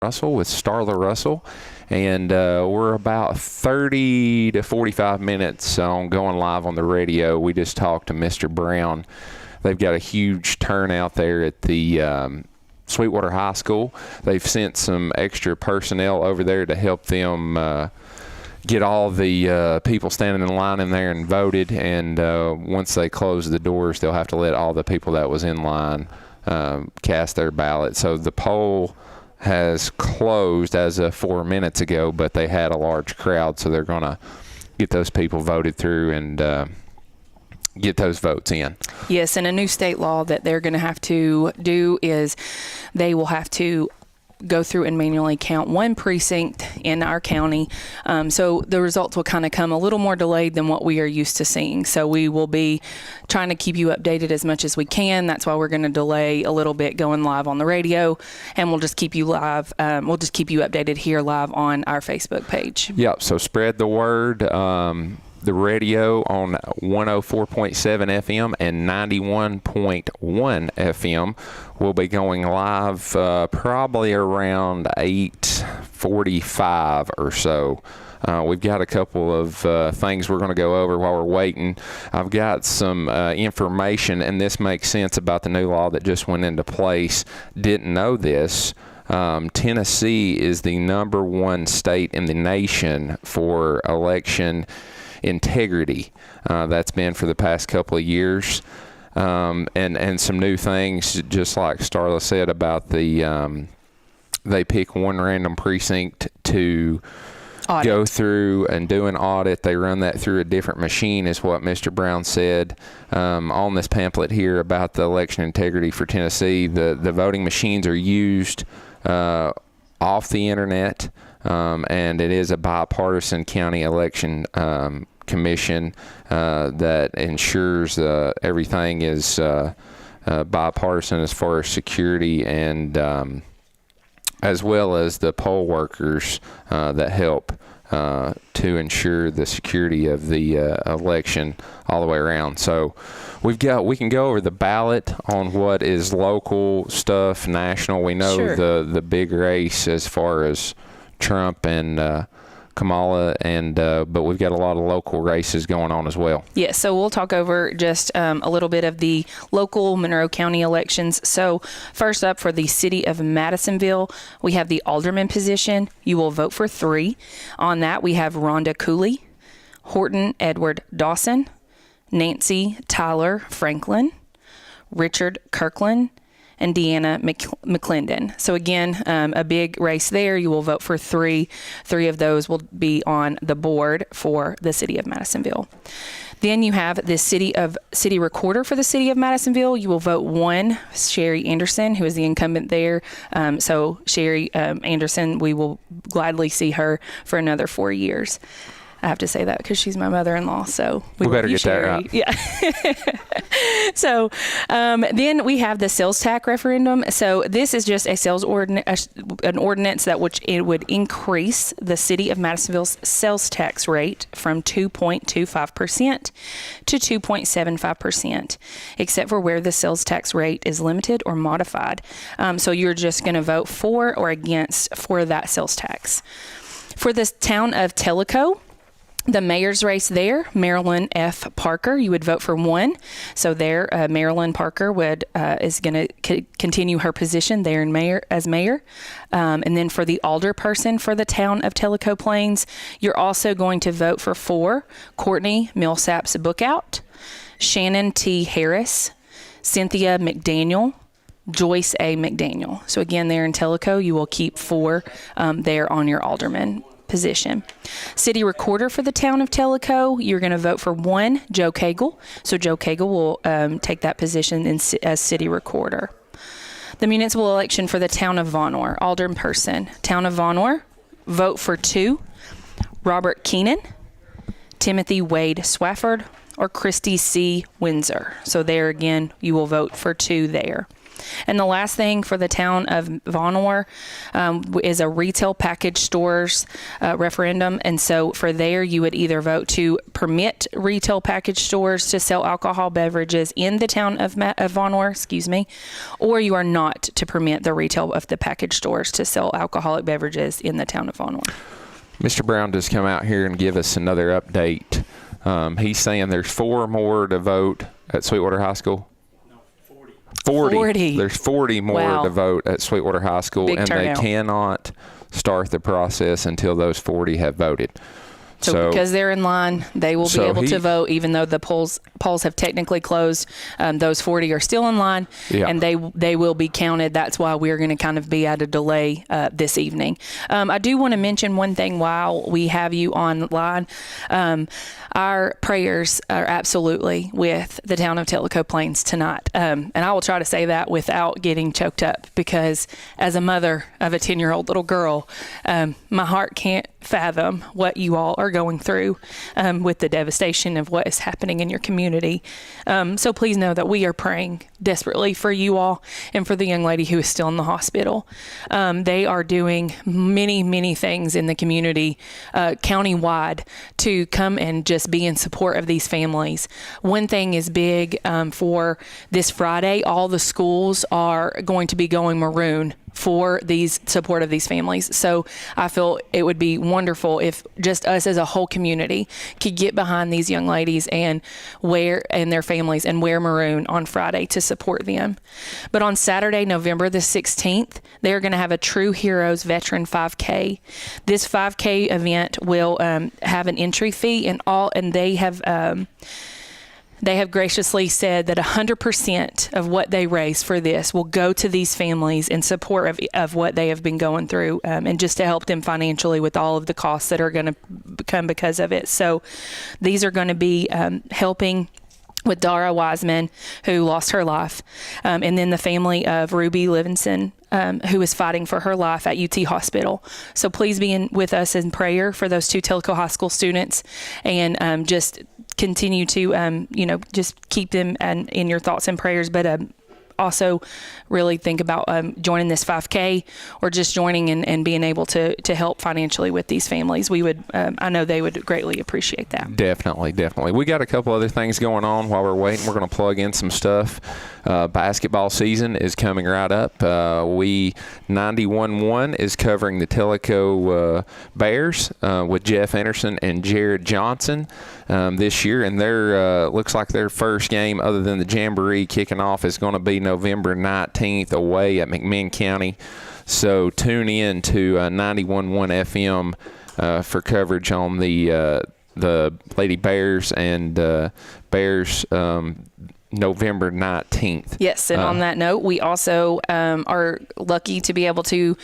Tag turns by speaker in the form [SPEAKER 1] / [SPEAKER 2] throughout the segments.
[SPEAKER 1] Russell with Starla Russell, and we're about 30 to 45 minutes on going live on the radio. We just talked to Mr. Brown. They've got a huge turnout there at the Sweetwater High School. They've sent some extra personnel over there to help them get all the people standing in line in there and voted, and once they close the doors, they'll have to let all the people that was in line cast their ballot. So the poll has closed as of 4 minutes ago, but they had a large crowd, so they're going to get those people voted through and get those votes in.
[SPEAKER 2] Yes, and a new state law that they're going to have to do is they will have to go through and manually count one precinct in our county. So the results will kind of come a little more delayed than what we are used to seeing. So we will be trying to keep you updated as much as we can. That's why we're going to delay a little bit going live on the radio, and we'll just keep you live. We'll just keep you updated here live on our Facebook page.
[SPEAKER 1] Yep. So spread the word. The radio on 104.7 FM and 91.1 FM will be going live probably around 8:45 or so. We've got a couple of things we're going to go over while we're waiting. I've got some information, and this makes sense about the new law that just went into place. Didn't know this. Tennessee is the #1 state in the nation for election integrity. That's been for the past couple of years. And some new things, just like Starla said about the they pick one random precinct to go through and do an audit. They run that through a different machine, is what Mr. Brown said on this pamphlet here about the election integrity for Tennessee. The voting machines are used off the internet, and it is a bipartisan county election commission that ensures everything is bipartisan as far as security and as well as the poll workers that help to ensure the security of the election all the way around. So we can go over the ballot on what is local stuff, national. We know
[SPEAKER 2] Sure.
[SPEAKER 1] the big race as far as Trump and Kamala, and but we've got a lot of local races going on as well.
[SPEAKER 2] Yes, so we'll talk over just a little bit of the local Monroe County elections. So first up, for the city of Madisonville, we have the alderman position. You will vote for 3. On that, we have Rhonda Cooley, Horton Edward Dawson, Nancy Tyler Franklin, Richard Kirkland, and Deanna McClendon. So again, a big race there. You will vote for 3. 3 of those will be on the board for the city of Madisonville. Then you have the city recorder for the city of Madisonville. You will vote 1, Sherry Anderson, who is the incumbent there. So Sherry Anderson, we will gladly see her for another 4 years. I have to say that because she's my mother-in-law, so we
[SPEAKER 1] better get
[SPEAKER 2] Sherry.
[SPEAKER 1] that right.
[SPEAKER 2] Yeah. So then we have the sales tax referendum. So this is just a an ordinance that it would increase the city of Madisonville's sales tax rate from 2.25% to 2.75%, except for where the sales tax rate is limited or modified. So you're just going to vote for or against for that sales tax. For the town of Tellico, the mayor's race there, Marilyn F. Parker, you would vote for 1. So there, Marilyn Parker is going to continue her position there as mayor. And then for the alderperson for the town of Tellico Plains, you're also going to vote for 4, Courtney Millsaps Bookout, Shannon T. Harris, Cynthia McDaniel, Joyce A. McDaniel. So again, there in Tellico, you will keep 4 there on your alderman position. City recorder for the town of Tellico, you're going to vote for 1, Joe Cagle. So Joe Cagle will take that position as city recorder. The municipal election for the town of Von Orr, alderperson. Town of Von Orr, vote for 2, Robert Keenan, Timothy Wade Swafford, or Christy C. Windsor. So there again, you will vote for 2 there. And the last thing for the town of Vonore is a retail package stores referendum. And so for there, you would either vote to permit retail package stores to sell alcohol beverages in the town of Vonore, or you are not to permit the retail of the package stores to sell alcoholic beverages in the town of Vonore.
[SPEAKER 1] Mr. Brown just come out here and give us another update. He's saying there's 4 more to vote at Sweetwater High School. 40. There's 40 more to vote at Sweetwater High School,
[SPEAKER 2] Big
[SPEAKER 1] and
[SPEAKER 2] turnout.
[SPEAKER 1] they cannot start the process until those 40 have voted.
[SPEAKER 2] So because they're in line, they will be able to vote, even though the polls have technically closed. Those 40 are still in line, and they will be counted. That's why we're going to kind of be at a delay this evening. I do want to mention one thing while we have you online. Our prayers are absolutely with the town of Tellico Plains tonight. And I will try to say that without getting choked up, because as a mother of a 10-year-old little girl, my heart can't fathom what you all are going through with the devastation of what is happening in your community. So please know that we are praying desperately for you all and for the young lady who is still in the hospital. They are doing many, many things in the community countywide to come and just be in support of these families. One thing is big for this Friday. All the schools are going to be going maroon for these support of these families. So I feel it would be wonderful if just us as a whole community could get behind these young ladies and their families and wear maroon on Friday to support them. But on Saturday, November the 16th, they're going to have a True Heroes Veteran 5K. This 5K event will have an entry fee, and they have graciously said that 100% of what they raise for this will go to these families in support of what they have been going through, and just to help them financially with all of the costs that are going to come because of it. So these are going to be helping with Dara Wiseman, who lost her life, and then the family of Ruby Livingston, who is fighting for her life at UT Hospital. So please be with us in prayer for those 2 Tellico High School students, and just continue to, just keep them in your thoughts and prayers, but also really think about joining this 5K, or just joining and being able to help financially with these families. We would, I know they would greatly appreciate that.
[SPEAKER 1] Definitely. We got a couple other things going on while we're waiting. We're going to plug in some stuff. Basketball season is coming right up. 91.1 is covering the Tellico Bears with Jeff Anderson and Jared Johnson this year, and their looks like their first game other than the Jamboree kicking off is going to be November 19th away at McMinn County. So tune in to 91.1 FM for coverage on the Lady Bears and Bears November 19th.
[SPEAKER 2] Yes, and on that note, we also are lucky to be able to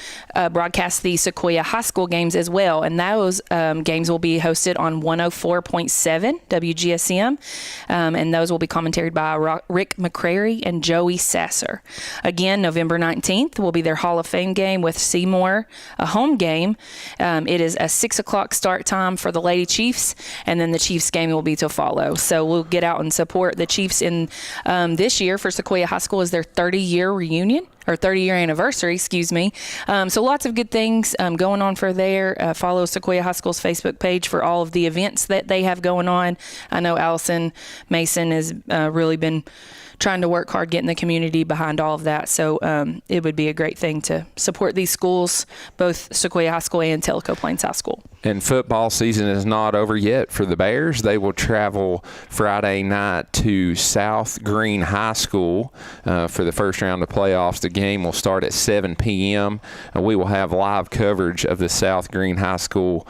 [SPEAKER 2] broadcast the Sequoia High School games as well, and those games will be hosted on 104.7 WGSM, and those will be commentated by Rick McCrary and Joey Sasser. Again, November 19th will be their Hall of Fame game with Seymour, a home game. It is a 6 o'clock start time for the Lady Chiefs, and then the Chiefs game will be to follow. So we'll get out and support the Chiefs in this year for Sequoia High School is their 30-year reunion, or 30-year anniversary, so lots of good things going on for there. Follow Sequoia High School's Facebook page for all of the events that they have going on. I know Allison Mason has really been trying to work hard getting the community behind all of that. So it would be a great thing to support these schools, both Sequoia High School and Tellico Plains High School.
[SPEAKER 1] And football season is not over yet for the Bears. They will travel Friday night to South Green High School for the first round of playoffs. The game will start at 7 p.m. We will have live coverage of the South Green High School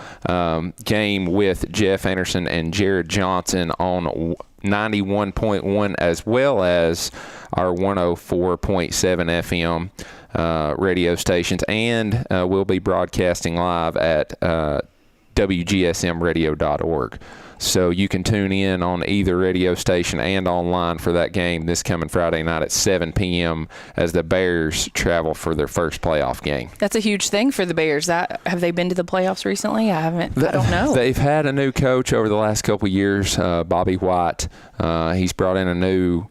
[SPEAKER 1] game with Jeff Anderson and Jared Johnson on 91.1 as well as our 104.7 FM radio stations, and we'll be broadcasting live at wgsmradio.org. So you can tune in on either radio station and online for that game this coming Friday night at 7 p.m. as the Bears travel for their first playoff game.
[SPEAKER 2] That's a huge thing for the Bears. Have they been to the playoffs recently? I don't know.
[SPEAKER 1] They've had a new coach over the last couple of years, Bobby White. He's brought in a new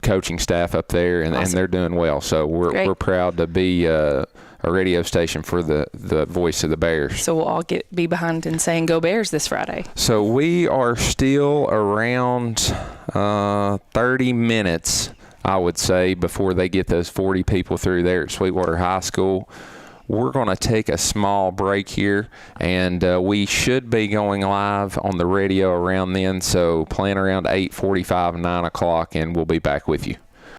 [SPEAKER 1] coaching staff up there, and they're doing well. So we're proud to be a radio station for the voice of the Bears.
[SPEAKER 2] So we'll all be behind and saying "Go Bears" this Friday.
[SPEAKER 1] So we are still around 30 minutes, I would say, before they get those 40 people through there at Sweetwater High School. We're going to take a small break here, and we should be going live on the radio around then. So plan around 8:45, 9 o'clock, and we'll be back with you.